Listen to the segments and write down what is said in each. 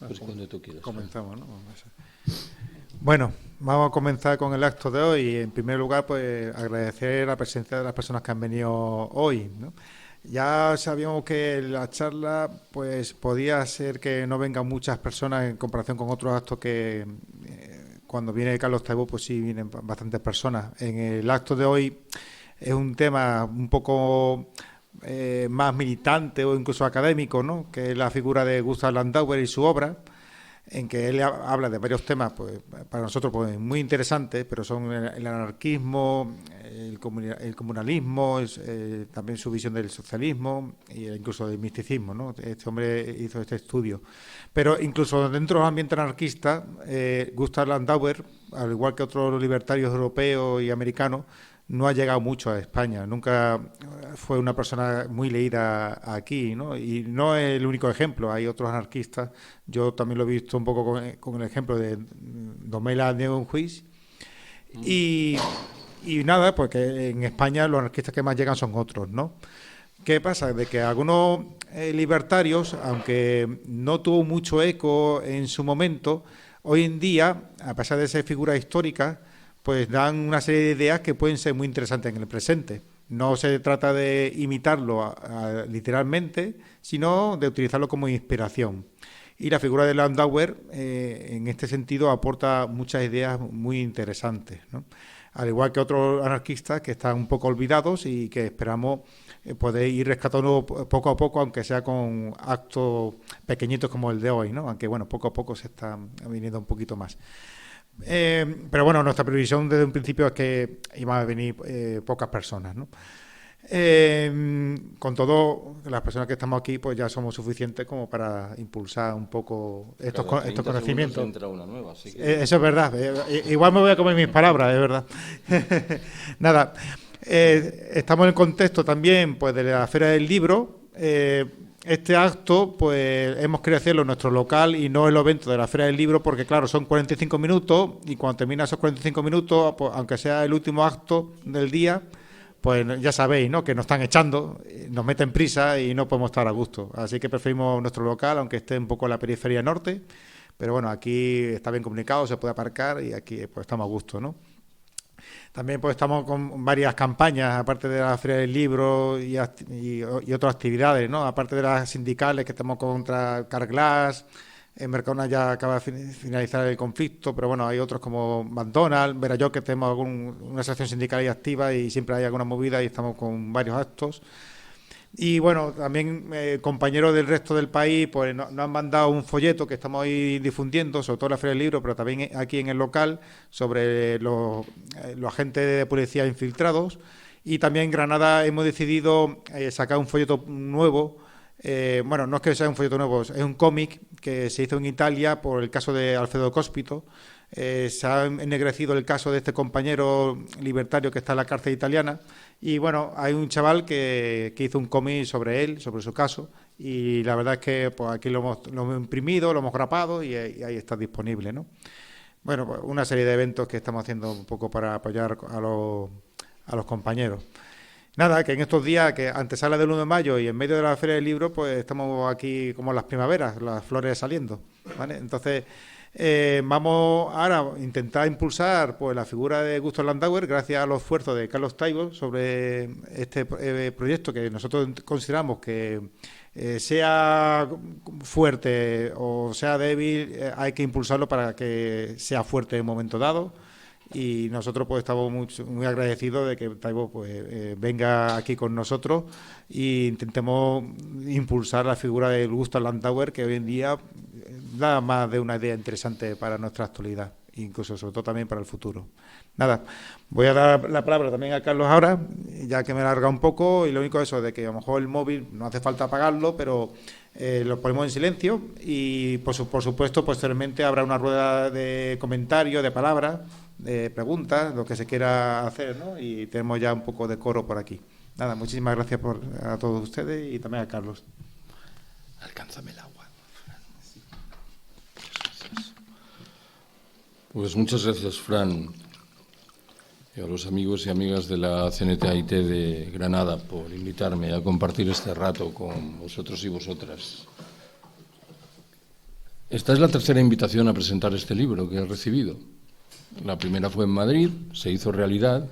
Pues cuando tú quieras. Comenzamos, ¿no? Bueno, vamos a comenzar con el acto de hoy. En primer lugar, pues agradecer la presencia de las personas que han venido hoy, ¿no? Ya sabíamos que la charla pues podía ser que no vengan muchas personas en comparación con otros actos que cuando viene Carlos Taibo pues sí vienen bastantes personas. En el acto de hoy es un tema un poco más militante o incluso académico, ¿no? Que es la figura de Gustav Landauer y su obra, en que él habla de varios temas, pues para nosotros pues muy interesantes, pero son el anarquismo, el comunalismo, también su visión del socialismo e incluso del misticismo, ¿no? Este hombre hizo este estudio. Pero incluso dentro del ambiente anarquista, Gustav Landauer, al igual que otros libertarios europeos y americanos, no ha llegado mucho a España, nunca fue una persona muy leída aquí, ¿no? Y no es el único ejemplo, hay otros anarquistas, yo también lo he visto un poco con el ejemplo de Domela Neuenhuis, y nada, pues que en España los anarquistas que más llegan son otros, ¿no? ¿Qué pasa? De que algunos libertarios, aunque no tuvo mucho eco en su momento, hoy en día, a pesar de ser figuras históricas, pues dan una serie de ideas que pueden ser muy interesantes en el presente. No se trata de imitarlo literalmente, sino de utilizarlo como inspiración. Y la figura de Landauer, en este sentido, aporta muchas ideas muy interesantes, ¿no? Al igual que otros anarquistas que están un poco olvidados y que esperamos poder ir rescatando poco a poco, aunque sea con actos pequeñitos como el de hoy, ¿no? Aunque, bueno, poco a poco se están viniendo un poquito más. Pero bueno, nuestra previsión desde un principio es que iban a venir pocas personas, ¿no? Con todo, las personas que estamos aquí pues ya somos suficientes como para impulsar un poco estos conocimientos. Entra una nueva, así que... Eso es verdad, igual me voy a comer mis palabras, es verdad. Nada, estamos en el contexto también pues de la Feria del Libro. Este acto, pues hemos querido hacerlo en nuestro local y no el evento de la Feria del Libro, porque claro, son 45 minutos y cuando termina esos 45 minutos, pues, aunque sea el último acto del día, pues ya sabéis, ¿no? Que nos están echando, nos meten prisa y no podemos estar a gusto. Así que preferimos nuestro local, aunque esté un poco en la periferia norte, pero bueno, aquí está bien comunicado, se puede aparcar y aquí pues estamos a gusto, ¿no? También pues estamos con varias campañas, aparte de la Feria del Libro y otras actividades, ¿no? Aparte de las sindicales que estamos contra Carglass, en Mercadona ya acaba de finalizar el conflicto, pero bueno, hay otros como McDonald's, Verayó, que tenemos una asociación sindical ahí activa y siempre hay alguna movida y estamos con varios actos. Y bueno, también compañeros del resto del país pues nos han mandado un folleto que estamos ahí difundiendo, sobre todo en la Feria del Libro, pero también aquí en el local, sobre los agentes de policía infiltrados. Y también en Granada hemos decidido sacar un folleto nuevo. Bueno, no es que sea un folleto nuevo, es un cómic que se hizo en Italia por el caso de Alfredo Cospito. Se ha ennegrecido el caso de este compañero libertario que está en la cárcel italiana y bueno, hay un chaval que hizo un cómic sobre él, sobre su caso y la verdad es que pues aquí lo hemos imprimido, lo hemos grapado y ahí está disponible, ¿no? Bueno, pues una serie de eventos que estamos haciendo un poco para apoyar a los compañeros. Nada, que en estos días, que antesala del 1 de mayo y en medio de la Feria del Libro, pues estamos aquí como en las primaveras, las flores saliendo, ¿vale? Entonces, vamos ahora a intentar impulsar pues la figura de Gustav Landauer gracias a los esfuerzos de Carlos Taibo sobre este proyecto que nosotros consideramos que sea fuerte o sea débil, hay que impulsarlo para que sea fuerte en un momento dado. Y nosotros pues estamos muy agradecidos de que Taibo pues venga aquí con nosotros e intentemos impulsar la figura de Gustav Landauer, que hoy en día da más de una idea interesante para nuestra actualidad, incluso sobre todo también para el futuro. Nada, voy a dar la palabra también a Carlos ahora, ya que me larga un poco, y lo único es eso, de que a lo mejor el móvil no hace falta apagarlo, pero lo ponemos en silencio y por supuesto posteriormente habrá una rueda de comentarios, de palabras, de preguntas, lo que se quiera hacer, ¿no? Y tenemos ya un poco de coro por aquí. Nada, muchísimas gracias a todos ustedes y también a Carlos. Alcánzame el agua. Pues muchas gracias, Fran, y a los amigos y amigas de la CNTAIT de Granada por invitarme a compartir este rato con vosotros y vosotras. Esta es la tercera invitación a presentar este libro que he recibido. La primera fue en Madrid, se hizo realidad.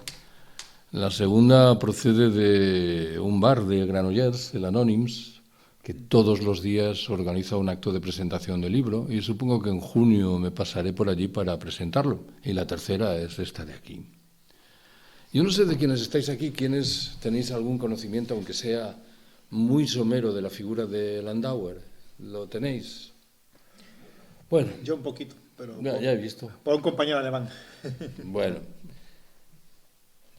La segunda procede de un bar de Granollers, el Anònims, que todos los días organiza un acto de presentación del libro, y supongo que en junio me pasaré por allí para presentarlo. Y la tercera es esta de aquí. Yo no sé de quienes estáis aquí, quienes tenéis algún conocimiento, aunque sea muy somero, de la figura de Landauer. ¿Lo tenéis? Bueno. Yo un poquito, pero ya he visto. Por un compañero alemán. Bueno.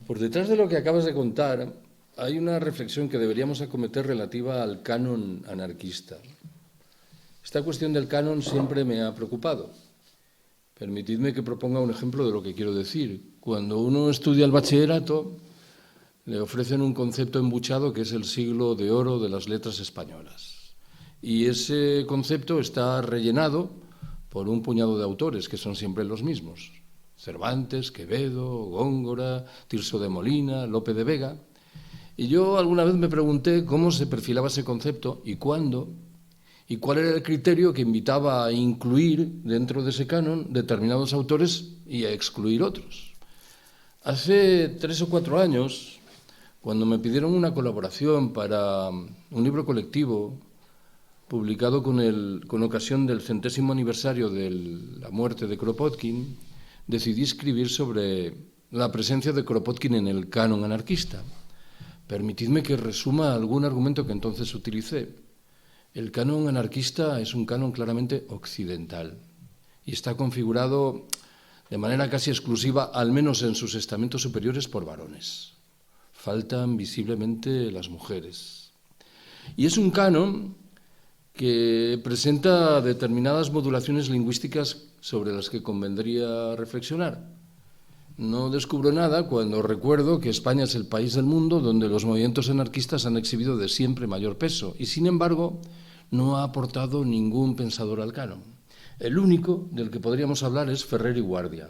Por detrás de lo que acabas de contar, hay una reflexión que deberíamos acometer relativa al canon anarquista. Esta cuestión del canon siempre me ha preocupado. Permitidme que proponga un ejemplo de lo que quiero decir. Cuando uno estudia el bachillerato, le ofrecen un concepto embuchado que es el siglo de oro de las letras españolas. Y ese concepto está rellenado por un puñado de autores que son siempre los mismos. Cervantes, Quevedo, Góngora, Tirso de Molina, Lope de Vega. Y yo alguna vez me pregunté cómo se perfilaba ese concepto y cuándo, y cuál era el criterio que invitaba a incluir dentro de ese canon determinados autores y a excluir otros. Hace 3 o 4 años, cuando me pidieron una colaboración para un libro colectivo publicado con ocasión del 100º aniversario de la muerte de Kropotkin, decidí escribir sobre la presencia de Kropotkin en el canon anarquista. Permitidme que resuma algún argumento que entonces utilicé. El canon anarquista es un canon claramente occidental y está configurado de manera casi exclusiva, al menos en sus estamentos superiores, por varones. Faltan visiblemente las mujeres. Y es un canon que presenta determinadas modulaciones lingüísticas sobre las que convendría reflexionar. No descubro nada cuando recuerdo que España es el país del mundo donde los movimientos anarquistas han exhibido de siempre mayor peso y, sin embargo, no ha aportado ningún pensador al canon. El único del que podríamos hablar es Ferrer y Guardia,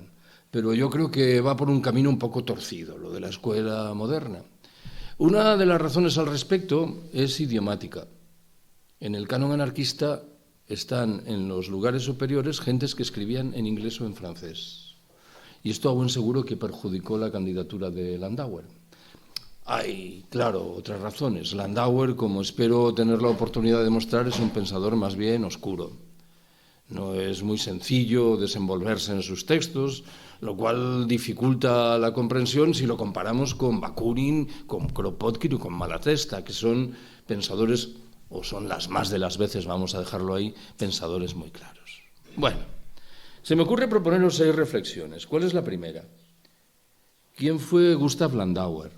pero yo creo que va por un camino un poco torcido, lo de la escuela moderna. Una de las razones al respecto es idiomática. En el canon anarquista están en los lugares superiores gentes que escribían en inglés o en francés. Y esto a buen seguro que perjudicó la candidatura de Landauer. Hay, claro, otras razones. Landauer, como espero tener la oportunidad de demostrar, es un pensador más bien oscuro. No es muy sencillo desenvolverse en sus textos, lo cual dificulta la comprensión si lo comparamos con Bakunin, con Kropotkin o con Malatesta, que son pensadores, o son las más de las veces, vamos a dejarlo ahí, pensadores muy claros. Bueno, se me ocurre proponeros 6 reflexiones. ¿Cuál es la primera? ¿Quién fue Gustav Landauer?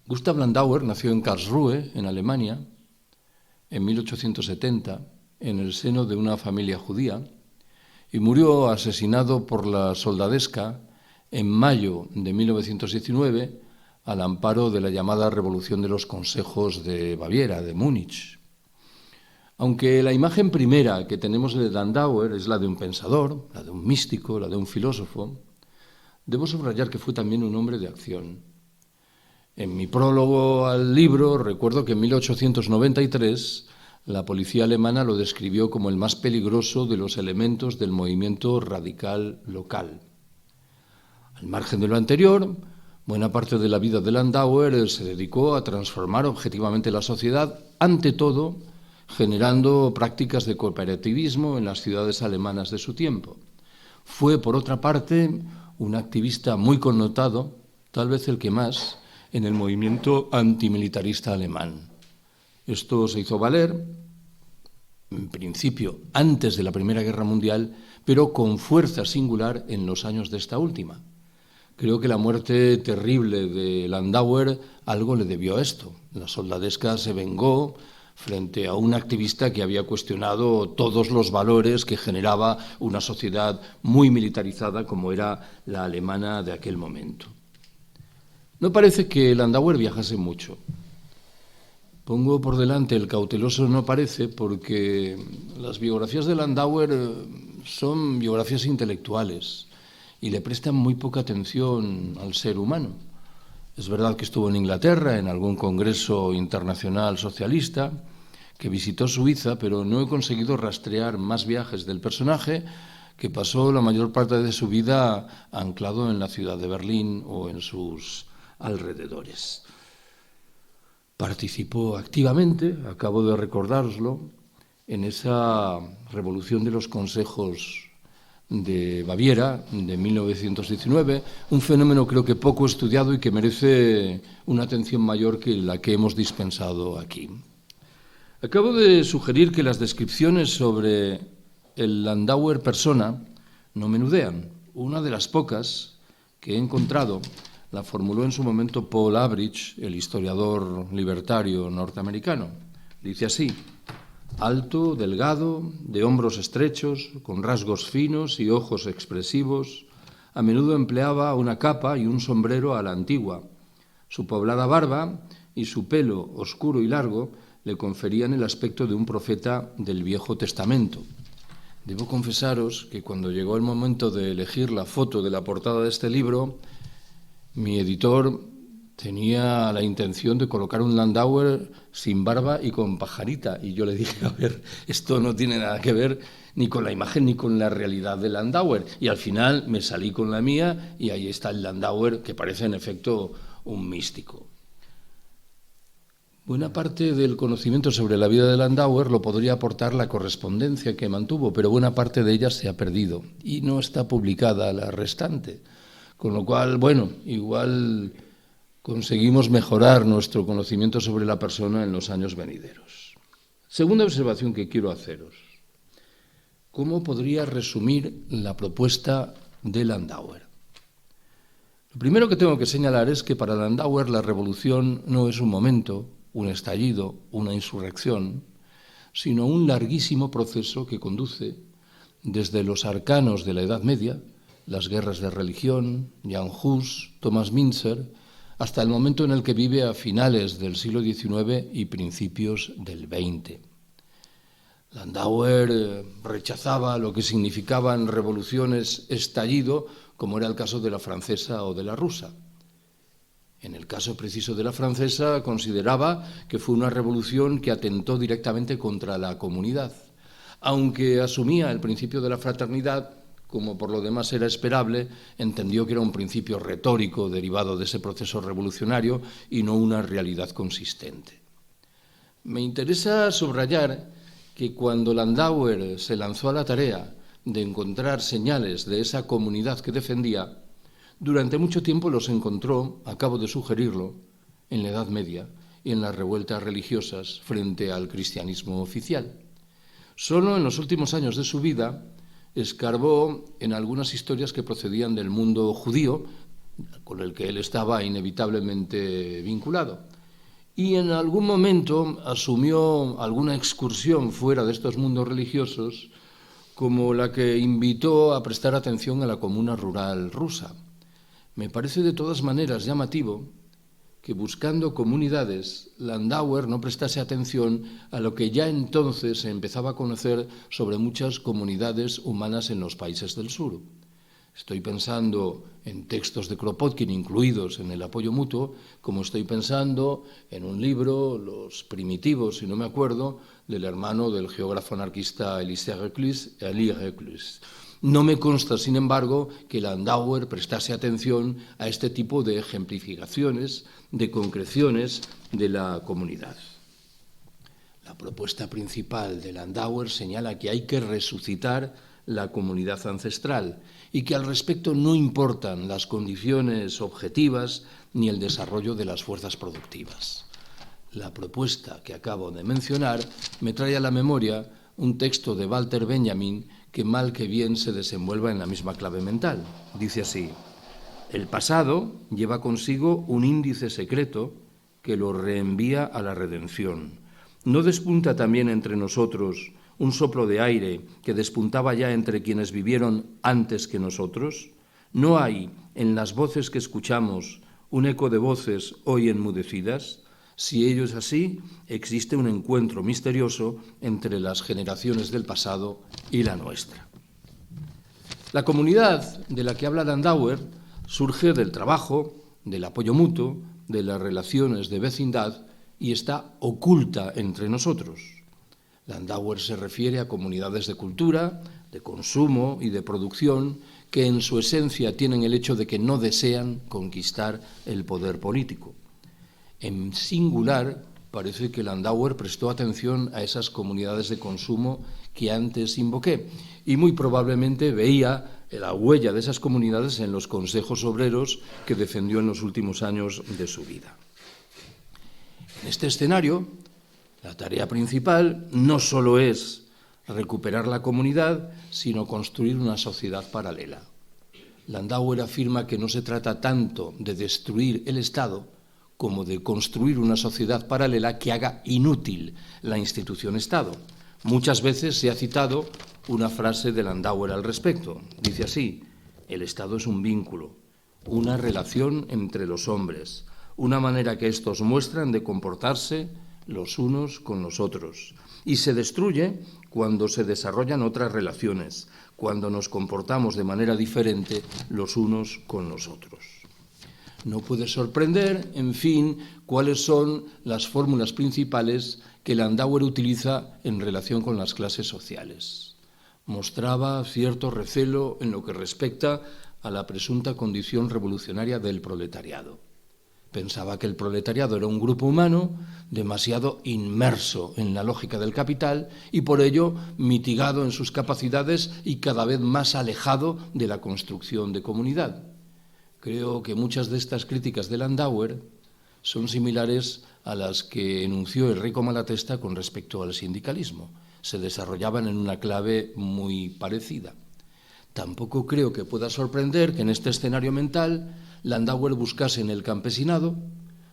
Gustav Landauer nació en Karlsruhe, en Alemania, en 1870, en el seno de una familia judía, y murió asesinado por la soldadesca en mayo de 1919 al amparo de la llamada Revolución de los Consejos de Baviera, de Múnich. Aunque la imagen primera que tenemos de Landauer es la de un pensador, la de un místico, la de un filósofo, debo subrayar que fue también un hombre de acción. En mi prólogo al libro recuerdo que en 1893 la policía alemana lo describió como el más peligroso de los elementos del movimiento radical local. Al margen de lo anterior, buena parte de la vida de Landauer se dedicó a transformar objetivamente la sociedad, ante todo generando prácticas de cooperativismo en las ciudades alemanas de su tiempo. Fue, por otra parte, un activista muy connotado, tal vez el que más, en el movimiento antimilitarista alemán. Esto se hizo valer, en principio, antes de la Primera Guerra Mundial, pero con fuerza singular en los años de esta última. Creo que la muerte terrible de Landauer algo le debió a esto. La soldadesca se vengó frente a un activista que había cuestionado todos los valores que generaba una sociedad muy militarizada como era la alemana de aquel momento. No parece que Landauer viajase mucho. Pongo por delante el cauteloso no parece porque las biografías de Landauer son biografías intelectuales y le prestan muy poca atención al ser humano. Es verdad que estuvo en Inglaterra en algún congreso internacional socialista, que visitó Suiza, pero no he conseguido rastrear más viajes del personaje, que pasó la mayor parte de su vida anclado en la ciudad de Berlín o en sus alrededores. Participó activamente, acabo de recordároslo, en esa revolución de los consejos de Baviera de 1919, un fenómeno creo que poco estudiado y que merece una atención mayor que la que hemos dispensado aquí. Acabo de sugerir que las descripciones sobre el Landauer persona no menudean. Una de las pocas que he encontrado la formuló en su momento Paul Abridge, el historiador libertario norteamericano. Dice así: alto, delgado, de hombros estrechos, con rasgos finos y ojos expresivos, a menudo empleaba una capa y un sombrero a la antigua. Su poblada barba y su pelo oscuro y largo le conferían el aspecto de un profeta del Viejo Testamento. Debo confesaros que cuando llegó el momento de elegir la foto de la portada de este libro, mi editor tenía la intención de colocar un Landauer sin barba y con pajarita. Y yo le dije, a ver, esto no tiene nada que ver ni con la imagen ni con la realidad de Landauer. Y al final me salí con la mía y ahí está el Landauer, que parece en efecto un místico. Buena parte del conocimiento sobre la vida de Landauer lo podría aportar la correspondencia que mantuvo, pero buena parte de ella se ha perdido y no está publicada la restante. Con lo cual, bueno, igual conseguimos mejorar nuestro conocimiento sobre la persona en los años venideros. Segunda observación que quiero haceros. ¿Cómo podría resumir la propuesta de Landauer? Lo primero que tengo que señalar es que para Landauer la revolución no es un momento, un estallido, una insurrección, sino un larguísimo proceso que conduce desde los arcanos de la Edad Media, las guerras de religión, Jan Hus, Thomas Müntzer, hasta el momento en el que vive a finales del siglo XIX y principios del XX. Landauer rechazaba lo que significaban revoluciones estallido, como era el caso de la francesa o de la rusa. En el caso preciso de la francesa, consideraba que fue una revolución que atentó directamente contra la comunidad, aunque asumía el principio de la fraternidad. Como por lo demás era esperable, entendió que era un principio retórico derivado de ese proceso revolucionario y no una realidad consistente. Me interesa subrayar que cuando Landauer se lanzó a la tarea de encontrar señales de esa comunidad que defendía, durante mucho tiempo los encontró, acabo de sugerirlo, en la Edad Media y en las revueltas religiosas frente al cristianismo oficial. Solo en los últimos años de su vida escarbó en algunas historias que procedían del mundo judío, con el que él estaba inevitablemente vinculado. Y en algún momento asumió alguna excursión fuera de estos mundos religiosos, como la que invitó a prestar atención a la comuna rural rusa. Me parece de todas maneras llamativo que buscando comunidades, Landauer no prestase atención a lo que ya entonces se empezaba a conocer sobre muchas comunidades humanas en los países del sur. Estoy pensando en textos de Kropotkin incluidos en el apoyo mutuo, como estoy pensando en un libro, Los primitivos, si no me acuerdo, del hermano del geógrafo anarquista Élie Reclus. No me consta, sin embargo, que Landauer prestase atención a este tipo de ejemplificaciones, de concreciones de la comunidad. La propuesta principal de Landauer señala que hay que resucitar la comunidad ancestral y que al respecto no importan las condiciones objetivas ni el desarrollo de las fuerzas productivas. La propuesta que acabo de mencionar me trae a la memoria un texto de Walter Benjamin que mal que bien se desenvuelva en la misma clave mental. Dice así: el pasado lleva consigo un índice secreto que lo reenvía a la redención. ¿No despunta también entre nosotros un soplo de aire que despuntaba ya entre quienes vivieron antes que nosotros? ¿No hay en las voces que escuchamos un eco de voces hoy enmudecidas? Si ello es así, existe un encuentro misterioso entre las generaciones del pasado y la nuestra. La comunidad de la que habla Landauer surge del trabajo, del apoyo mutuo, de las relaciones de vecindad y está oculta entre nosotros. Landauer se refiere a comunidades de cultura, de consumo y de producción que en su esencia tienen el hecho de que no desean conquistar el poder político. En singular, parece que Landauer prestó atención a esas comunidades de consumo que antes invoqué y muy probablemente veía la huella de esas comunidades en los consejos obreros que defendió en los últimos años de su vida. En este escenario, la tarea principal no solo es recuperar la comunidad, sino construir una sociedad paralela. Landauer afirma que no se trata tanto de destruir el Estado como de construir una sociedad paralela que haga inútil la institución Estado. Muchas veces se ha citado una frase de Landauer al respecto. Dice así: el Estado es un vínculo, una relación entre los hombres, una manera que estos muestran de comportarse los unos con los otros. Y se destruye cuando se desarrollan otras relaciones, cuando nos comportamos de manera diferente los unos con los otros. No puede sorprender, en fin, cuáles son las fórmulas principales que Landauer utiliza en relación con las clases sociales. Mostraba cierto recelo en lo que respecta a la presunta condición revolucionaria del proletariado. Pensaba que el proletariado era un grupo humano demasiado inmerso en la lógica del capital y por ello mitigado en sus capacidades y cada vez más alejado de la construcción de comunidad. Creo que muchas de estas críticas de Landauer son similares a las que enunció Enrico Malatesta con respecto al sindicalismo. Se desarrollaban en una clave muy parecida. Tampoco creo que pueda sorprender que en este escenario mental Landauer buscase en el campesinado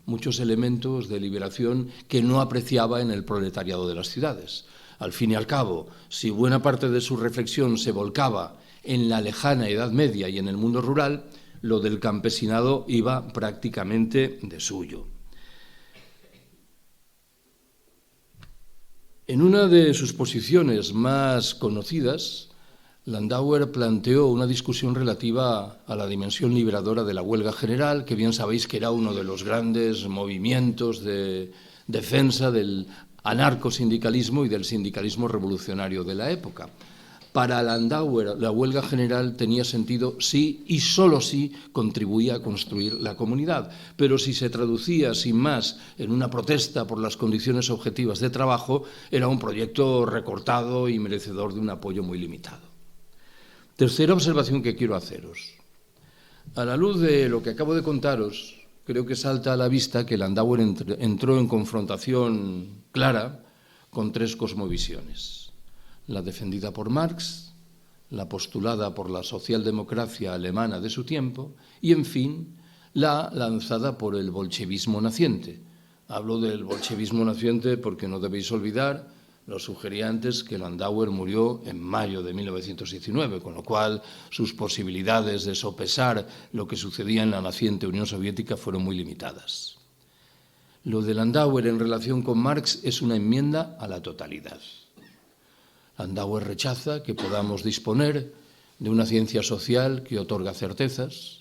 muchos elementos de liberación que no apreciaba en el proletariado de las ciudades. Al fin y al cabo, si buena parte de su reflexión se volcaba en la lejana Edad Media y en el mundo rural, lo del campesinado iba prácticamente de suyo. En una de sus posiciones más conocidas, Landauer planteó una discusión relativa a la dimensión liberadora de la huelga general, que bien sabéis que era uno de los grandes movimientos de defensa del anarcosindicalismo y del sindicalismo revolucionario de la época. Para Landauer, la huelga general tenía sentido si y solo si contribuía a construir la comunidad, pero si se traducía sin más en una protesta por las condiciones objetivas de trabajo, era un proyecto recortado y merecedor de un apoyo muy limitado. Tercera observación que quiero haceros. A la luz de lo que acabo de contaros, creo que salta a la vista que Landauer entró en confrontación clara con tres cosmovisiones: la defendida por Marx, la postulada por la socialdemocracia alemana de su tiempo y, en fin, la lanzada por el bolchevismo naciente. Hablo del bolchevismo naciente porque no debéis olvidar, lo sugerí antes, que Landauer murió en mayo de 1919, con lo cual sus posibilidades de sopesar lo que sucedía en la naciente Unión Soviética fueron muy limitadas. Lo de Landauer en relación con Marx es una enmienda a la totalidad. Landauer rechaza que podamos disponer de una ciencia social que otorga certezas.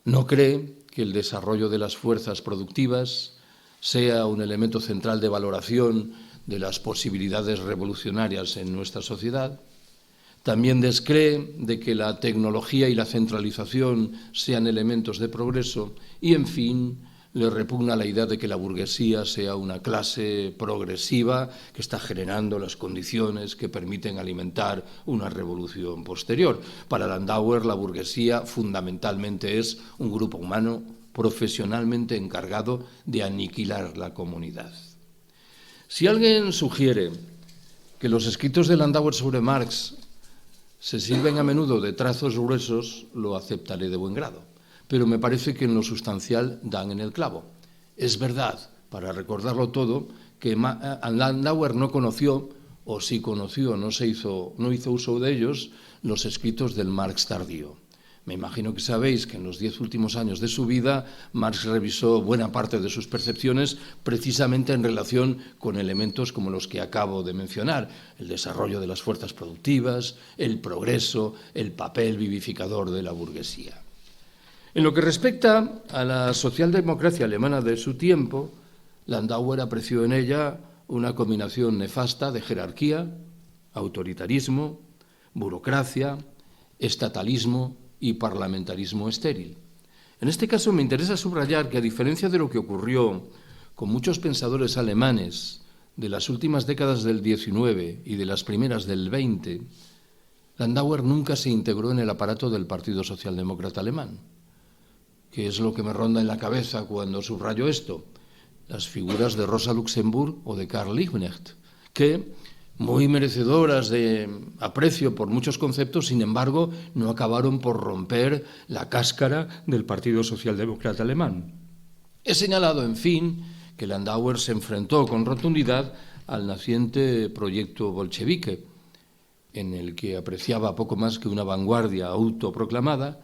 No cree que el desarrollo de las fuerzas productivas sea un elemento central de valoración de las posibilidades revolucionarias en nuestra sociedad. También descree de que la tecnología y la centralización sean elementos de progreso y, en fin, le repugna la idea de que la burguesía sea una clase progresiva que está generando las condiciones que permiten alimentar una revolución posterior. Para Landauer, la burguesía fundamentalmente es un grupo humano profesionalmente encargado de aniquilar la comunidad. Si alguien sugiere que los escritos de Landauer sobre Marx se sirven a menudo de trazos gruesos, lo aceptaré de buen grado. Pero me parece que en lo sustancial dan en el clavo. Es verdad, para recordarlo todo, que Landauer no conoció, o si conoció, no hizo uso de ellos, los escritos del Marx tardío. Me imagino que sabéis que en los 10 últimos años de su vida Marx revisó buena parte de sus percepciones precisamente en relación con elementos como los que acabo de mencionar: el desarrollo de las fuerzas productivas, el progreso, el papel vivificador de la burguesía. En lo que respecta a la socialdemocracia alemana de su tiempo, Landauer apreció en ella una combinación nefasta de jerarquía, autoritarismo, burocracia, estatalismo y parlamentarismo estéril. En este caso me interesa subrayar que, a diferencia de lo que ocurrió con muchos pensadores alemanes de las últimas décadas del XIX y de las primeras del XX, Landauer nunca se integró en el aparato del Partido Socialdemócrata Alemán. ¿Qué es lo que me ronda en la cabeza cuando subrayo esto? Las figuras de Rosa Luxemburg o de Karl Liebknecht, que, muy merecedoras de aprecio por muchos conceptos, sin embargo, no acabaron por romper la cáscara del Partido Socialdemócrata Alemán. He señalado, en fin, que Landauer se enfrentó con rotundidad al naciente proyecto bolchevique, en el que apreciaba poco más que una vanguardia autoproclamada,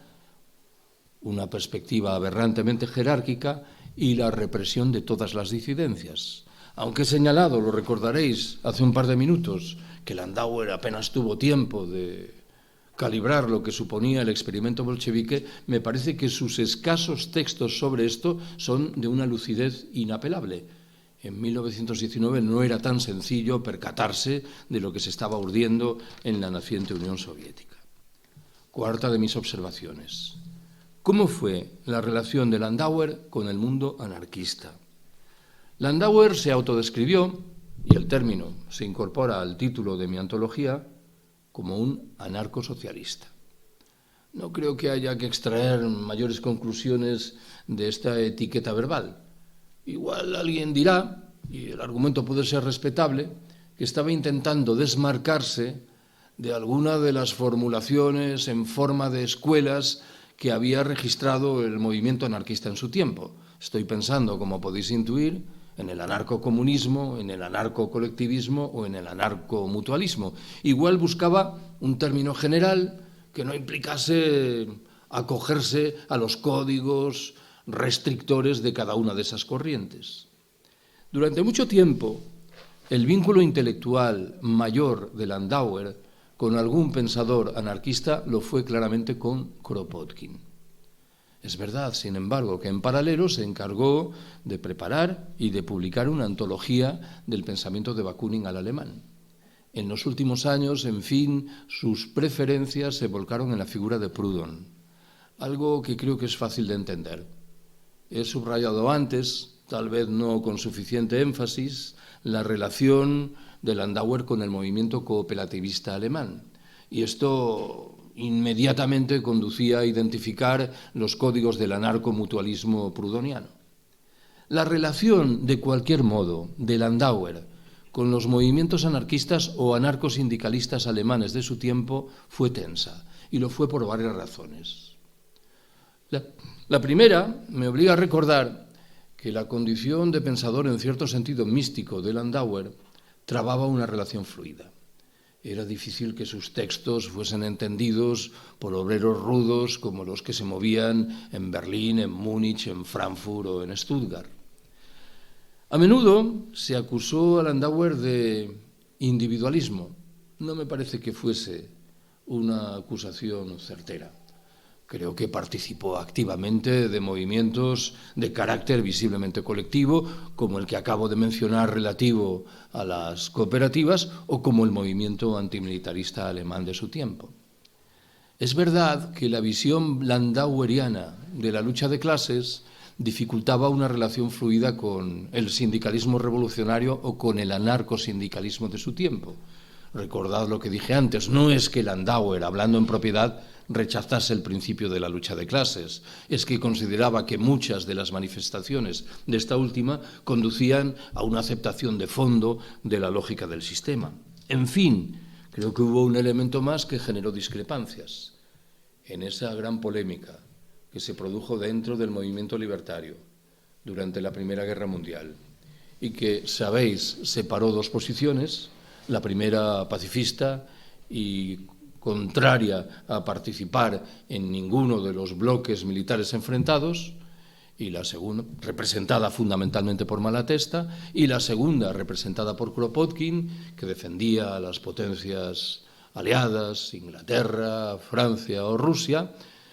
una perspectiva aberrantemente jerárquica y la represión de todas las disidencias. Aunque he señalado, lo recordaréis, hace un par de minutos, que Landauer apenas tuvo tiempo de calibrar lo que suponía el experimento bolchevique, me parece que sus escasos textos sobre esto son de una lucidez inapelable. En 1919 no era tan sencillo percatarse de lo que se estaba urdiendo en la naciente Unión Soviética. Cuarta de mis observaciones. ¿Cómo fue la relación de Landauer con el mundo anarquista? Landauer se autodescribió, y el término se incorpora al título de mi antología, como un anarcosocialista. No creo que haya que extraer mayores conclusiones de esta etiqueta verbal. Igual alguien dirá, y el argumento puede ser respetable, que estaba intentando desmarcarse de alguna de las formulaciones en forma de escuelas que había registrado el movimiento anarquista en su tiempo. Estoy pensando, como podéis intuir, en el anarcocomunismo, en el anarcocolectivismo o en el anarcomutualismo. Igual buscaba un término general que no implicase acogerse a los códigos restrictores de cada una de esas corrientes. Durante mucho tiempo, el vínculo intelectual mayor de Landauer con algún pensador anarquista lo fue claramente con Kropotkin. Es verdad, sin embargo, que en paralelo se encargó de preparar y de publicar una antología del pensamiento de Bakunin al alemán. En los últimos años, en fin, sus preferencias se volcaron en la figura de Proudhon, algo que creo que es fácil de entender. He subrayado antes, tal vez no con suficiente énfasis, la relación de Landauer con el movimiento cooperativista alemán. Y esto inmediatamente conducía a identificar los códigos del anarcomutualismo proudhoniano. La relación, de cualquier modo, de Landauer con los movimientos anarquistas o anarcosindicalistas alemanes de su tiempo fue tensa, y lo fue por varias razones. La primera me obliga a recordar que la condición de pensador en cierto sentido místico de Landauer trababa una relación fluida. Era difícil que sus textos fuesen entendidos por obreros rudos como los que se movían en Berlín, en Múnich, en Frankfurt o en Stuttgart. A menudo se acusó a Landauer de individualismo. No me parece que fuese una acusación certera. Creo que participó activamente de movimientos de carácter visiblemente colectivo, como el que acabo de mencionar relativo a las cooperativas o como el movimiento antimilitarista alemán de su tiempo. Es verdad que la visión landaueriana de la lucha de clases dificultaba una relación fluida con el sindicalismo revolucionario o con el anarcosindicalismo de su tiempo. Recordad lo que dije antes, no es que Landauer, hablando en propiedad, rechazase el principio de la lucha de clases, es que consideraba que muchas de las manifestaciones de esta última conducían a una aceptación de fondo de la lógica del sistema. En fin, creo que hubo un elemento más que generó discrepancias. En esa gran polémica que se produjo dentro del movimiento libertario durante la Primera Guerra Mundial y que, sabéis, separó dos posiciones, la primera pacifista y contraria a participar en ninguno de los bloques militares enfrentados, y la segunda, representada fundamentalmente por Malatesta, y la segunda, representada por Kropotkin, que defendía a las potencias aliadas, Inglaterra, Francia o Rusia.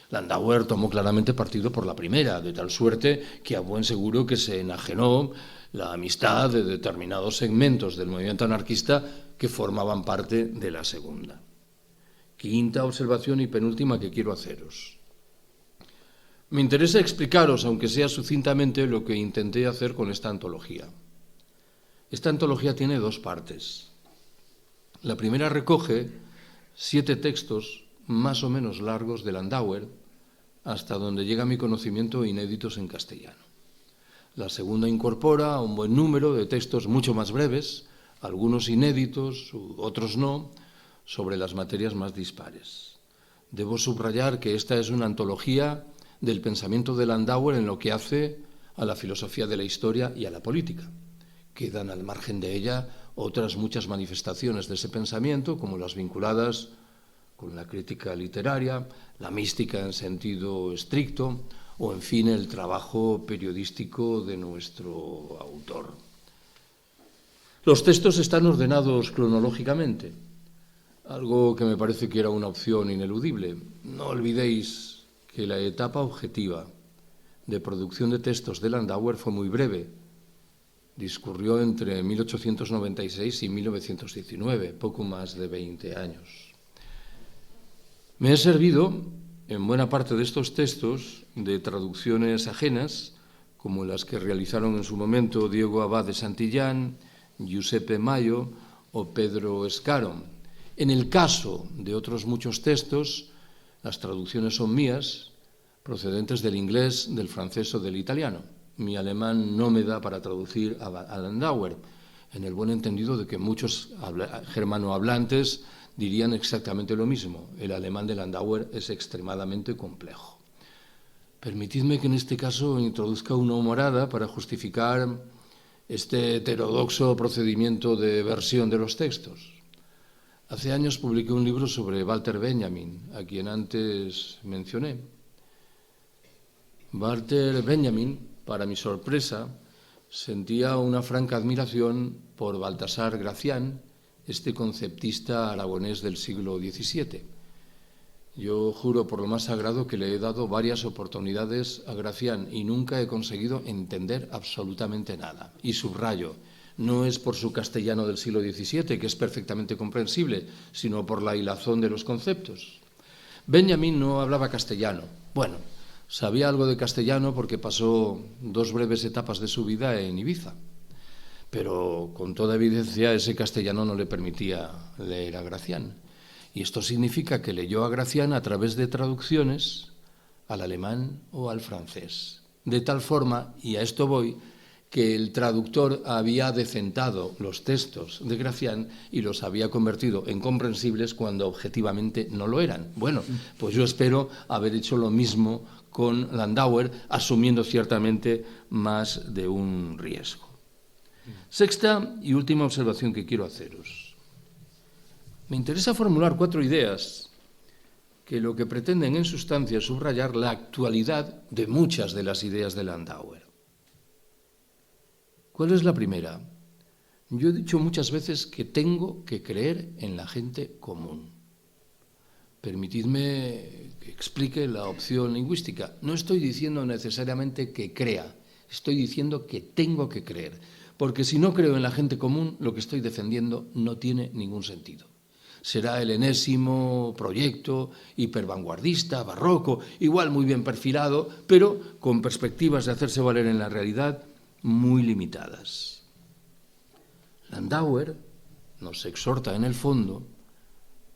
Landauer tomó claramente partido por la primera, de tal suerte que a buen seguro que se enajenó la amistad de determinados segmentos del movimiento anarquista que formaban parte de la segunda. Quinta observación y penúltima que quiero haceros. Me interesa explicaros, aunque sea sucintamente, lo que intenté hacer con esta antología. Esta antología tiene dos partes. La primera recoge 7 textos más o menos largos de Landauer, hasta donde llega mi conocimiento, inéditos en castellano. La segunda incorpora un buen número de textos mucho más breves, algunos inéditos, otros no, sobre las materias más dispares. Debo subrayar que esta es una antología del pensamiento de Landauer en lo que hace a la filosofía de la historia y a la política. Quedan al margen de ella otras muchas manifestaciones de ese pensamiento, como las vinculadas con la crítica literaria, la mística en sentido estricto, o en fin el trabajo periodístico de nuestro autor. Los textos están ordenados cronológicamente, algo que me parece que era una opción ineludible. No olvidéis que la etapa objetiva de producción de textos de Landauer fue muy breve. Discurrió entre 1896 y 1919, poco más de 20 años. Me he servido, en buena parte de estos textos, de traducciones ajenas, como las que realizaron en su momento Diego Abad de Santillán, Giuseppe Mayo o Pedro Escaro. En el caso de otros muchos textos, las traducciones son mías, procedentes del inglés, del francés o del italiano. Mi alemán no me da para traducir a Landauer, en el buen entendido de que muchos germanohablantes dirían exactamente lo mismo. El alemán de Landauer es extremadamente complejo. Permitidme que en este caso introduzca una humorada para justificar este heterodoxo procedimiento de versión de los textos. Hace años publiqué un libro sobre Walter Benjamin, a quien antes mencioné. Walter Benjamin, para mi sorpresa, sentía una franca admiración por Baltasar Gracián, este conceptista aragonés del siglo XVII. Yo juro por lo más sagrado que le he dado varias oportunidades a Gracián y nunca he conseguido entender absolutamente nada. Y subrayo, no es por su castellano del siglo XVII, que es perfectamente comprensible, sino por la hilazón de los conceptos. Benjamin no hablaba castellano. Bueno, sabía algo de castellano porque pasó 2 breves etapas de su vida en Ibiza. Pero con toda evidencia ese castellano no le permitía leer a Gracián. Y esto significa que leyó a Gracián a través de traducciones al alemán o al francés. De tal forma, y a esto voy, que el traductor había decentado los textos de Gracián y los había convertido en comprensibles cuando objetivamente no lo eran. Bueno, pues yo espero haber hecho lo mismo con Landauer, asumiendo ciertamente más de un riesgo. Sexta y última observación que quiero haceros. Me interesa formular 4 ideas que lo que pretenden en sustancia es subrayar la actualidad de muchas de las ideas de Landauer. ¿Cuál es la primera? Yo he dicho muchas veces que tengo que creer en la gente común. Permitidme que explique la opción lingüística. No estoy diciendo necesariamente que crea, estoy diciendo que tengo que creer. Porque si no creo en la gente común, lo que estoy defendiendo no tiene ningún sentido. Será el enésimo proyecto hipervanguardista, barroco, igual muy bien perfilado, pero con perspectivas de hacerse valer en la realidad muy limitadas. Landauer nos exhorta en el fondo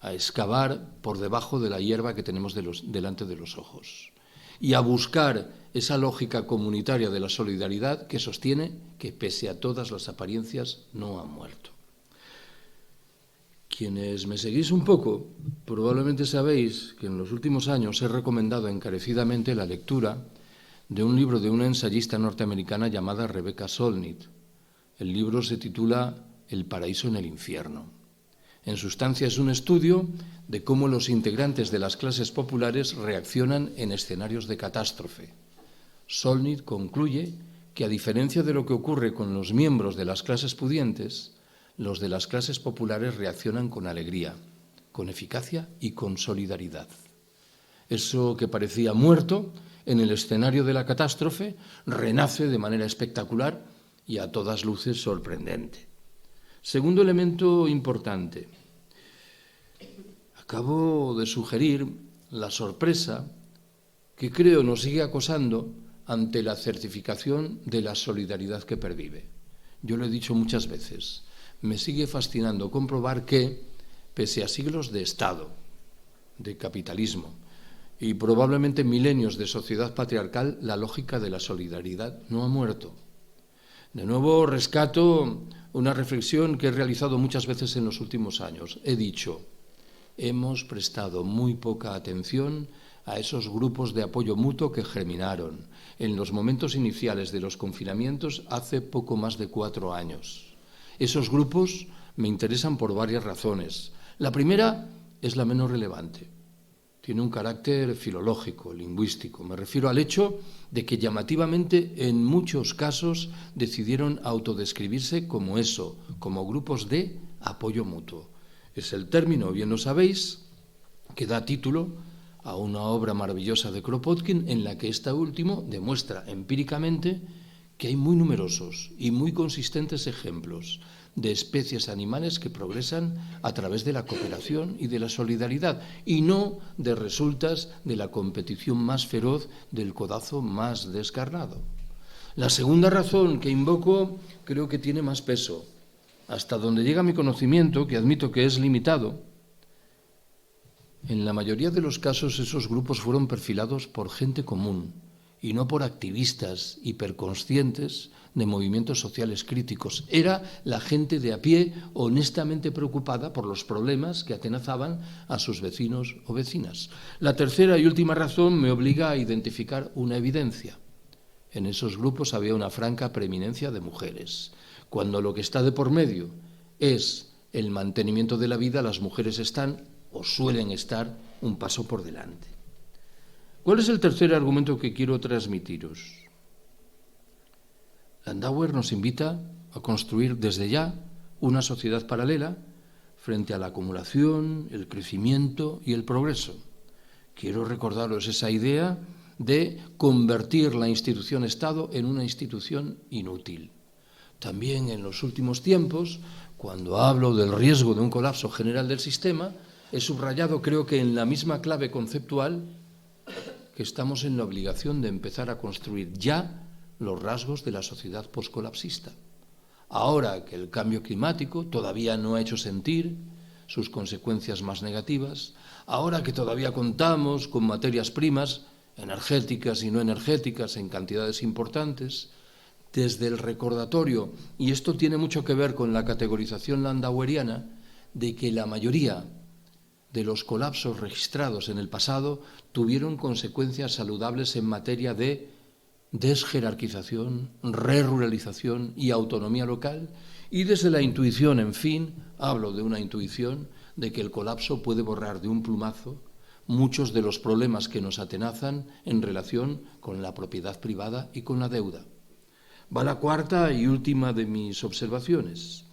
a excavar por debajo de la hierba que tenemos delante de los ojos y a buscar esa lógica comunitaria de la solidaridad que sostiene que pese a todas las apariencias no ha muerto. Quienes me seguís un poco, probablemente sabéis que en los últimos años he recomendado encarecidamente la lectura de un libro de una ensayista norteamericana llamada Rebecca Solnit. El libro se titula El paraíso en el infierno. En sustancia es un estudio de cómo los integrantes de las clases populares reaccionan en escenarios de catástrofe. Solnit concluye que, a diferencia de lo que ocurre con los miembros de las clases pudientes, los de las clases populares reaccionan con alegría, con eficacia y con solidaridad. Eso que parecía muerto en el escenario de la catástrofe renace de manera espectacular y a todas luces sorprendente. Segundo elemento importante. Acabo de sugerir la sorpresa que creo nos sigue acosando ante la certificación de la solidaridad que pervive. Yo lo he dicho muchas veces, me sigue fascinando comprobar que, pese a siglos de Estado, de capitalismo y probablemente milenios de sociedad patriarcal, la lógica de la solidaridad no ha muerto. De nuevo rescato una reflexión que he realizado muchas veces en los últimos años. He dicho, hemos prestado muy poca atención a esos grupos de apoyo mutuo que germinaron en los momentos iniciales de los confinamientos hace poco más de 4 años. Esos grupos me interesan por varias razones. La primera es la menos relevante. Tiene un carácter filológico, lingüístico. Me refiero al hecho de que llamativamente en muchos casos decidieron autodescribirse como eso, como grupos de apoyo mutuo. Es el término, bien lo sabéis, que da título a una obra maravillosa de Kropotkin en la que este último demuestra empíricamente que hay muy numerosos y muy consistentes ejemplos de especies animales que progresan a través de la cooperación y de la solidaridad y no de resultas de la competición más feroz del codazo más descarnado. La segunda razón que invoco creo que tiene más peso. Hasta donde llega mi conocimiento, que admito que es limitado, en la mayoría de los casos esos grupos fueron perfilados por gente común y no por activistas hiperconscientes de movimientos sociales críticos. Era la gente de a pie honestamente preocupada por los problemas que atenazaban a sus vecinos o vecinas. La tercera y última razón me obliga a identificar una evidencia. En esos grupos había una franca preeminencia de mujeres. Cuando lo que está de por medio es el mantenimiento de la vida, las mujeres están o suelen estar un paso por delante. ¿Cuál es el tercer argumento que quiero transmitiros? Landauer nos invita a construir desde ya una sociedad paralela frente a la acumulación, el crecimiento y el progreso. Quiero recordaros esa idea de convertir la institución Estado en una institución inútil. También en los últimos tiempos, cuando hablo del riesgo de un colapso general del sistema, he subrayado, creo que en la misma clave conceptual, que estamos en la obligación de empezar a construir ya los rasgos de la sociedad poscolapsista. Ahora que el cambio climático todavía no ha hecho sentir sus consecuencias más negativas, ahora que todavía contamos con materias primas energéticas y no energéticas en cantidades importantes, desde el recordatorio, y esto tiene mucho que ver con la categorización landaueriana, de que la mayoría de los colapsos registrados en el pasado tuvieron consecuencias saludables en materia de desjerarquización, reruralización y autonomía local, y desde la intuición, en fin, hablo de una intuición de que el colapso puede borrar de un plumazo muchos de los problemas que nos atenazan en relación con la propiedad privada y con la deuda. Va la cuarta y última de mis observaciones.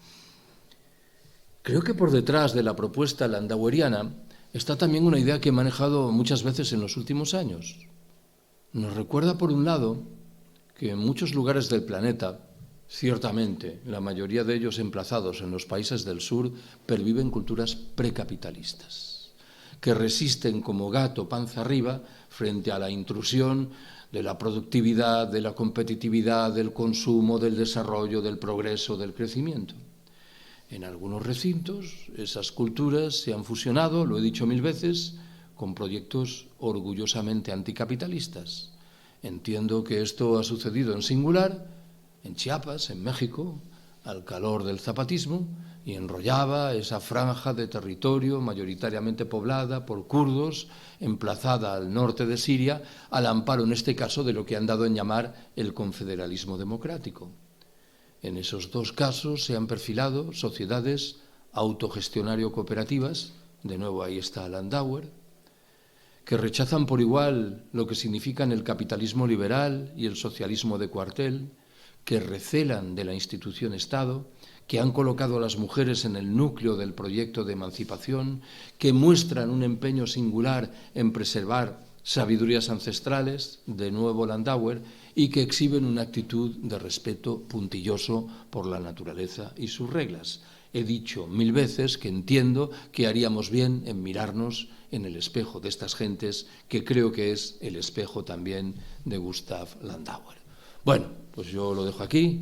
Creo que por detrás de la propuesta landaueriana está también una idea que he manejado muchas veces en los últimos años. Nos recuerda, por un lado, que en muchos lugares del planeta, ciertamente, la mayoría de ellos emplazados en los países del sur, perviven culturas precapitalistas, que resisten como gato panza arriba frente a la intrusión de la productividad, de la competitividad, del consumo, del desarrollo, del progreso, del crecimiento. En algunos recintos, esas culturas se han fusionado, lo he dicho 1000 veces, con proyectos orgullosamente anticapitalistas. Entiendo que esto ha sucedido en singular en Chiapas, en México, al calor del zapatismo, y en Rojava, esa franja de territorio mayoritariamente poblada por kurdos, emplazada al norte de Siria, al amparo en este caso de lo que han dado en llamar el confederalismo democrático. En esos dos casos se han perfilado sociedades autogestionario-cooperativas, de nuevo ahí está Landauer, que rechazan por igual lo que significan el capitalismo liberal y el socialismo de cuartel, que recelan de la institución Estado, que han colocado a las mujeres en el núcleo del proyecto de emancipación, que muestran un empeño singular en preservar sabidurías ancestrales, de nuevo Landauer, y que exhiben una actitud de respeto puntilloso por la naturaleza y sus reglas. He dicho 1000 veces que entiendo que haríamos bien en mirarnos en el espejo de estas gentes, que creo que es el espejo también de Gustav Landauer. Bueno, pues yo lo dejo aquí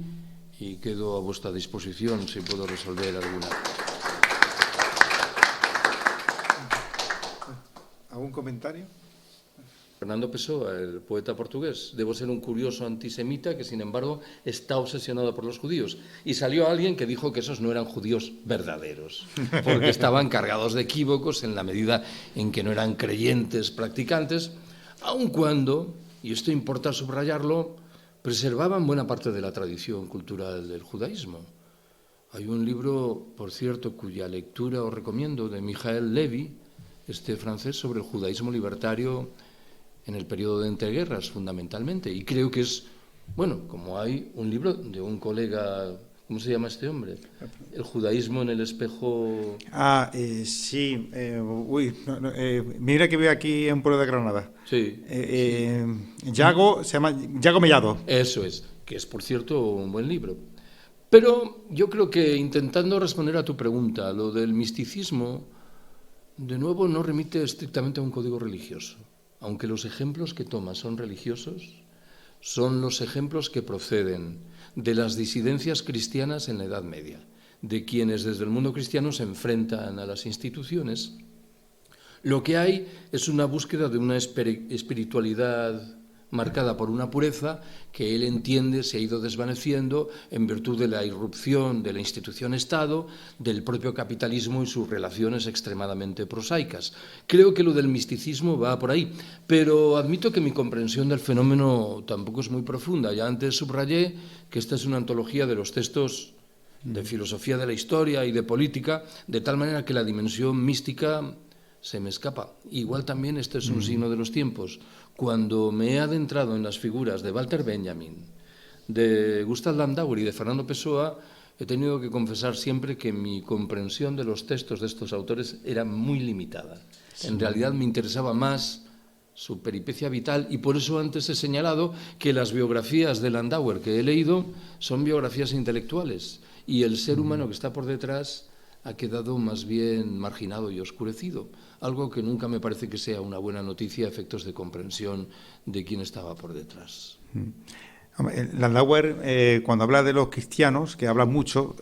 y quedo a vuestra disposición si puedo resolver alguna. ¿Algún comentario? Fernando Pessoa, el poeta portugués, debo ser un curioso antisemita que, sin embargo, está obsesionado por los judíos. Y salió alguien que dijo que esos no eran judíos verdaderos, porque estaban cargados de equívocos en la medida en que no eran creyentes practicantes, aun cuando, y esto importa subrayarlo, preservaban buena parte de la tradición cultural del judaísmo. Hay un libro, por cierto, cuya lectura os recomiendo, de Michael Levy, este francés, sobre el judaísmo libertario en el periodo de entreguerras, fundamentalmente. Y creo que es, bueno, como hay un libro de un colega, ¿cómo se llama este hombre? El judaísmo en el espejo... Sí. Mira que veo aquí en un pueblo de Granada. Sí. Yago, se llama Yago Mellado. Eso es, que es, por cierto, un buen libro. Pero yo creo que, intentando responder a tu pregunta, lo del misticismo, de nuevo, no remite estrictamente a un código religioso. Aunque los ejemplos que toma son religiosos, son los ejemplos que proceden de las disidencias cristianas en la Edad Media, de quienes desde el mundo cristiano se enfrentan a las instituciones. Lo que hay es una búsqueda de una espiritualidad marcada por una pureza que él entiende se ha ido desvaneciendo en virtud de la irrupción de la institución Estado, del propio capitalismo y sus relaciones extremadamente prosaicas. Creo que lo del misticismo va por ahí, pero admito que mi comprensión del fenómeno tampoco es muy profunda. Ya antes subrayé que esta es una antología de los textos de filosofía de la historia y de política, de tal manera que la dimensión mística se me escapa. Igual también este es un signo de los tiempos. Cuando me he adentrado en las figuras de Walter Benjamin, de Gustav Landauer y de Fernando Pessoa, he tenido que confesar siempre que mi comprensión de los textos de estos autores era muy limitada. Sí. En realidad me interesaba más su peripecia vital y por eso antes he señalado que las biografías de Landauer que he leído son biografías intelectuales y el ser humano que está por detrás ha quedado más bien marginado y oscurecido, algo que nunca me parece que sea una buena noticia a efectos de comprensión de quién estaba por detrás. Landauer, cuando habla de los cristianos, que habla mucho,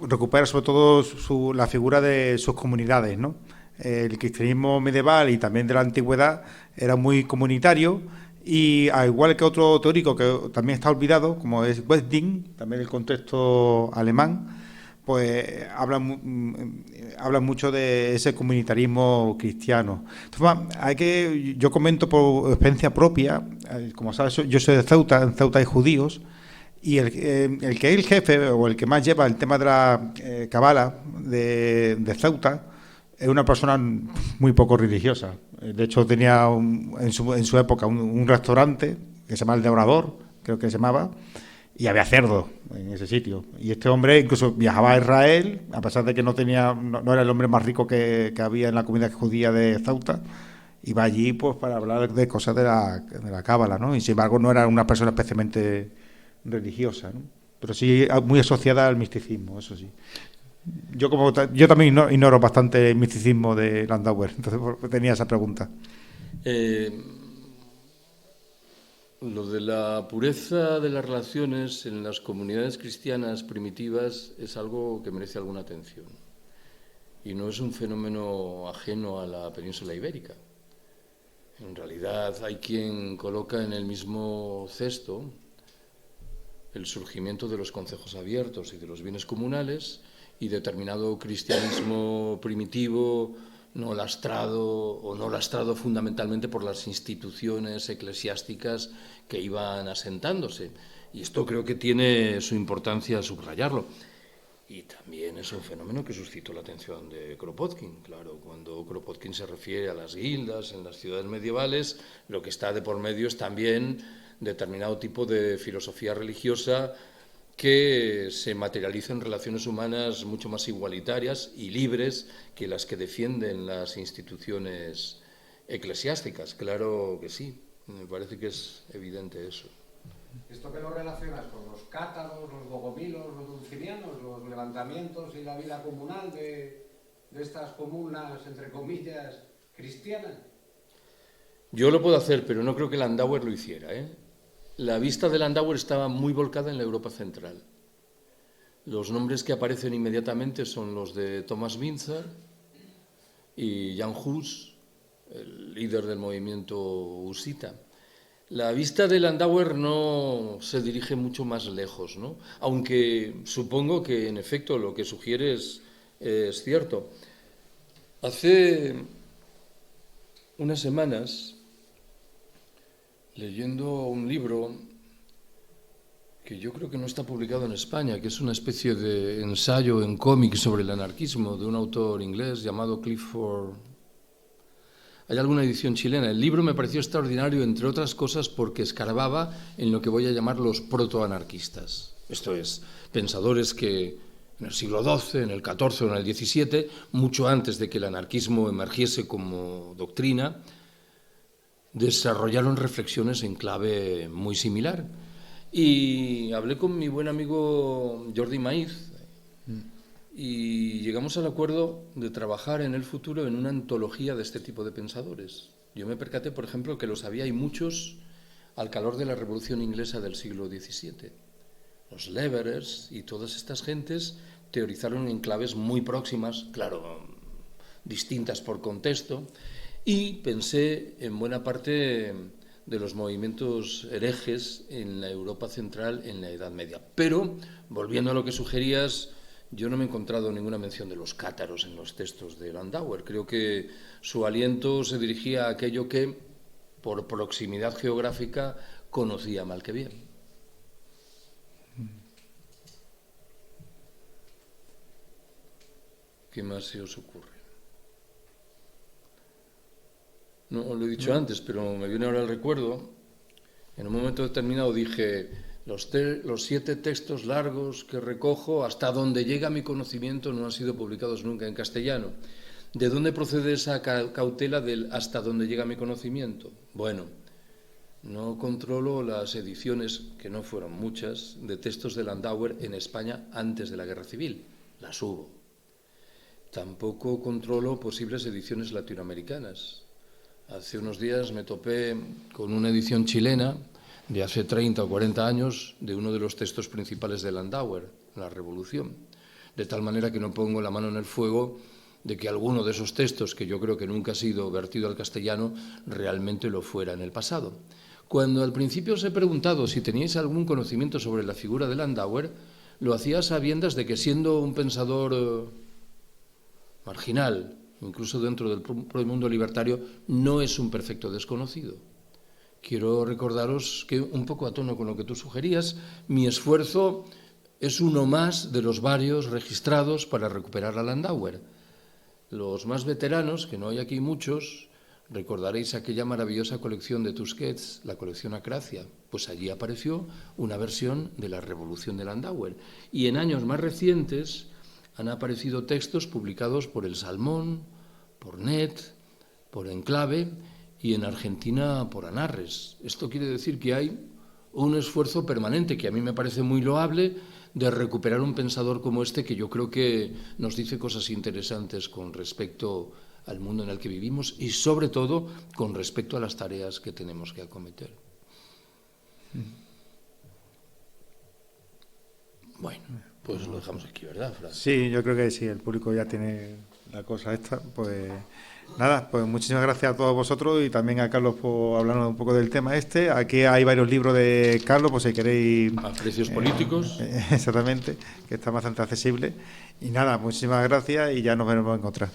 recupera sobre todo la figura de sus comunidades, ¿no? El cristianismo medieval y también de la antigüedad era muy comunitario y, al igual que otro teórico que también está olvidado, como es Wettin, también del contexto alemán, pues habla mucho de ese comunitarismo cristiano. Entonces, yo comento por experiencia propia, como sabes, yo soy de Ceuta, en Ceuta hay judíos, y el que es el jefe o el que más lleva el tema de la cabala de Ceuta es una persona muy poco religiosa. De hecho, tenía en su época un restaurante que se llama El Devorador, creo que se llamaba, y había cerdo en ese sitio. Y este hombre incluso viajaba a Israel, a pesar de que no era el hombre más rico que había en la comunidad judía de Ceuta. Iba allí pues para hablar de cosas de la cábala, ¿no? Y sin embargo no era una persona especialmente religiosa, ¿no? Pero sí muy asociada al misticismo, eso sí. Yo también ignoro bastante el misticismo de Landauer, entonces tenía esa pregunta. Lo de la pureza de las relaciones en las comunidades cristianas primitivas es algo que merece alguna atención. Y no es un fenómeno ajeno a la península ibérica. En realidad hay quien coloca en el mismo cesto el surgimiento de los concejos abiertos y de los bienes comunales y determinado cristianismo primitivo no lastrado fundamentalmente por las instituciones eclesiásticas que iban asentándose. Y esto creo que tiene su importancia subrayarlo. Y también es un fenómeno que suscitó la atención de Kropotkin. Claro, cuando Kropotkin se refiere a las guildas en las ciudades medievales, lo que está de por medio es también determinado tipo de filosofía religiosa que se materializa en relaciones humanas mucho más igualitarias y libres que las que defienden las instituciones eclesiásticas. Claro que sí. Me parece que es evidente eso. ¿Esto que lo relacionas con los cátaros, los bogomilos, los dulcinianos, los levantamientos y la vida comunal de estas comunas, entre comillas, cristianas? Yo lo puedo hacer, pero no creo que Landauer lo hiciera, ¿eh? La vista de Landauer estaba muy volcada en la Europa central. Los nombres que aparecen inmediatamente son los de Thomas Winzer y Jan Hus, el líder del movimiento husita. La vista de Landauer no se dirige mucho más lejos, ¿no? Aunque supongo que, en efecto, lo que sugiere es cierto. Hace unas semanas, leyendo un libro que yo creo que no está publicado en España, que es una especie de ensayo en cómic sobre el anarquismo de un autor inglés llamado Clifford. Hay alguna edición chilena. El libro me pareció extraordinario, entre otras cosas, porque escarbaba en lo que voy a llamar los protoanarquistas. Esto es, pensadores que en el siglo XII, en el XIV o en el XVII, mucho antes de que el anarquismo emergiese como doctrina, desarrollaron reflexiones en clave muy similar. Y hablé con mi buen amigo Jordi Maiz y llegamos al acuerdo de trabajar en el futuro en una antología de este tipo de pensadores. Yo me percaté, por ejemplo, que los había y muchos al calor de la Revolución Inglesa del siglo XVII. Los Leverers y todas estas gentes teorizaron en claves muy próximas, claro, distintas por contexto, y pensé en buena parte de los movimientos herejes en la Europa central en la Edad Media. Pero, volviendo a lo que sugerías, yo no me he encontrado ninguna mención de los cátaros en los textos de Landauer. Creo que su aliento se dirigía a aquello que, por proximidad geográfica, conocía mal que bien. ¿Qué más se os ocurre? No lo he dicho antes, pero me viene ahora el recuerdo. En un momento determinado dije, los 7 textos largos que recojo, hasta donde llega mi conocimiento, no han sido publicados nunca en castellano. ¿De dónde procede esa cautela del hasta donde llega mi conocimiento? Bueno, no controlo las ediciones, que no fueron muchas, de textos de Landauer en España antes de la Guerra Civil. Las hubo. Tampoco controlo posibles ediciones latinoamericanas. Hace unos días me topé con una edición chilena de hace 30 o 40 años de uno de los textos principales de Landauer, La Revolución. De tal manera que no pongo la mano en el fuego de que alguno de esos textos, que yo creo que nunca ha sido vertido al castellano, realmente lo fuera en el pasado. Cuando al principio os he preguntado si teníais algún conocimiento sobre la figura de Landauer, lo hacía a sabiendas de que, siendo un pensador marginal, incluso dentro del mundo libertario, no es un perfecto desconocido. Quiero recordaros que, un poco a tono con lo que tú sugerías, mi esfuerzo es uno más de los varios registrados para recuperar a Landauer. Los más veteranos, que no hay aquí muchos, recordaréis aquella maravillosa colección de Tusquets, la colección Acracia, pues allí apareció una versión de la Revolución de Landauer. Y en años más recientes han aparecido textos publicados por El Salmón, por Net, por Enclave y en Argentina por Anarres. Esto quiere decir que hay un esfuerzo permanente, que a mí me parece muy loable, de recuperar un pensador como este, que yo creo que nos dice cosas interesantes con respecto al mundo en el que vivimos y, sobre todo, con respecto a las tareas que tenemos que acometer. Bueno, pues lo dejamos aquí, ¿verdad, Fran? Sí, yo creo que sí, el público ya tiene la cosa esta. Pues nada, pues muchísimas gracias a todos vosotros y también a Carlos por hablarnos un poco del tema este. Aquí hay varios libros de Carlos, pues si queréis... A precios políticos. Exactamente, que está bastante accesible. Y nada, muchísimas gracias y ya nos veremos en otra.